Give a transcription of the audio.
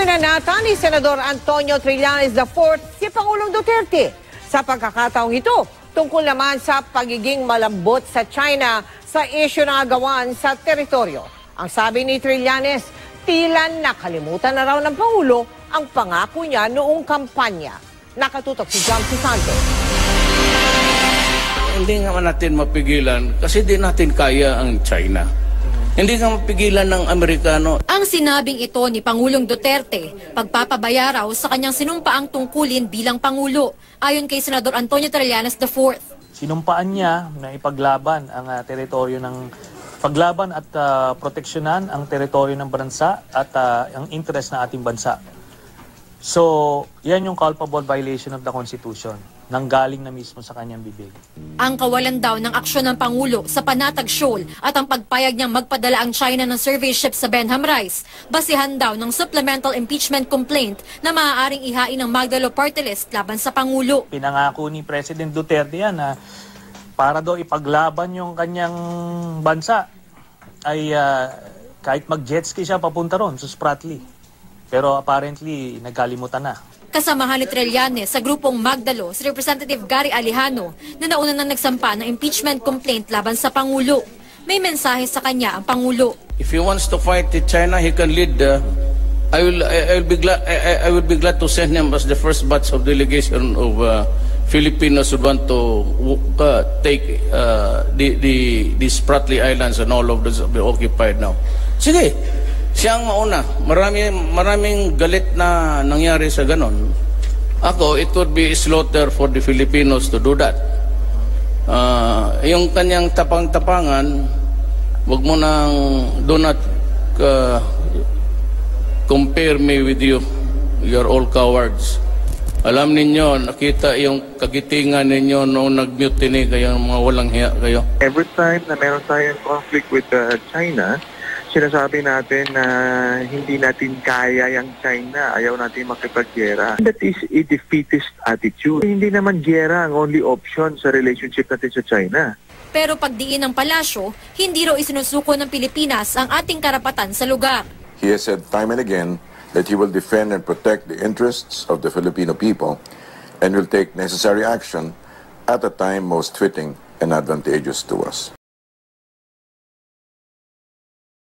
Pinanata ni Senador Antonio Trillanes IV si Pangulong Duterte sa pagkakataong ito tungkol naman sa pagiging malambot sa China sa isyu ng agawan sa teritoryo. Ang sabi ni Trillanes, tila nakalimutan na raw ng Pangulo ang pangako niya noong kampanya. Nakatutok si John C. Santos. Hindi nga natin mapigilan kasi di natin kaya ang China. Hindi nga mapigilan ng Amerikano. Ang sinabing ito ni Pangulong Duterte, pagpapabaya raw sa kanyang sinumpaang tungkulin bilang Pangulo, ayon kay Senador Antonio Trillanes IV. Sinumpaan niya na ipaglaban ang teritoryo ng paglaban at proteksyonan ang teritoryo ng bansa at ang interest ng ating bansa. So, yan yung culpable violation of the Constitution, nanggaling na mismo sa kanyang bibig. Ang kawalan daw ng aksyon ng Pangulo sa Panatag Shoal at ang pagpayag niyang magpadala ang China ng survey ship sa Benham Rice, basihan daw ng supplemental impeachment complaint na maaaring ihain ng Magdalo Party List laban sa Pangulo. Pinangako ni President Duterte yan na para daw ipaglaban yung kanyang bansa ay kahit mag-jet ski siya papunta ron sa Spratly. Pero apparently nagkalimutan na. Kasamahan ni Trillanes sa grupong Magdalo si Representative Gary Alejano na nauna nang nagsampa ng impeachment complaint laban sa Pangulo. May mensahe sa kanya ang Pangulo. If he wants to fight with China, he can lead. I will be glad to send him as the first batch of delegation of Filipinos who want to take the Spratly Islands and all of those be occupied now. Sige. Siya ang mauna. Maraming galit na nangyari sa ganon. Ako, it would be slaughter for the Filipinos to do that. Yung kanyang tapang-tapangan, wag mo nang do not compare me with you. You're all cowards. Alam ninyo, nakita yung kagitingan ninyo noong nag-mutiny kayo, mga walang hiya kayo. Every time na meron tayong conflict with China, sinasabi natin na hindi natin kaya yung China, ayaw natin makipaggera. That is a defeatist attitude. Hindi naman gera ang only option sa relationship natin sa China. Pero pagdiin ng palasyo, hindi raw isinusuko ng Pilipinas ang ating karapatan sa lugar. He has said time and again that he will defend and protect the interests of the Filipino people and will take necessary action at a time most fitting and advantageous to us.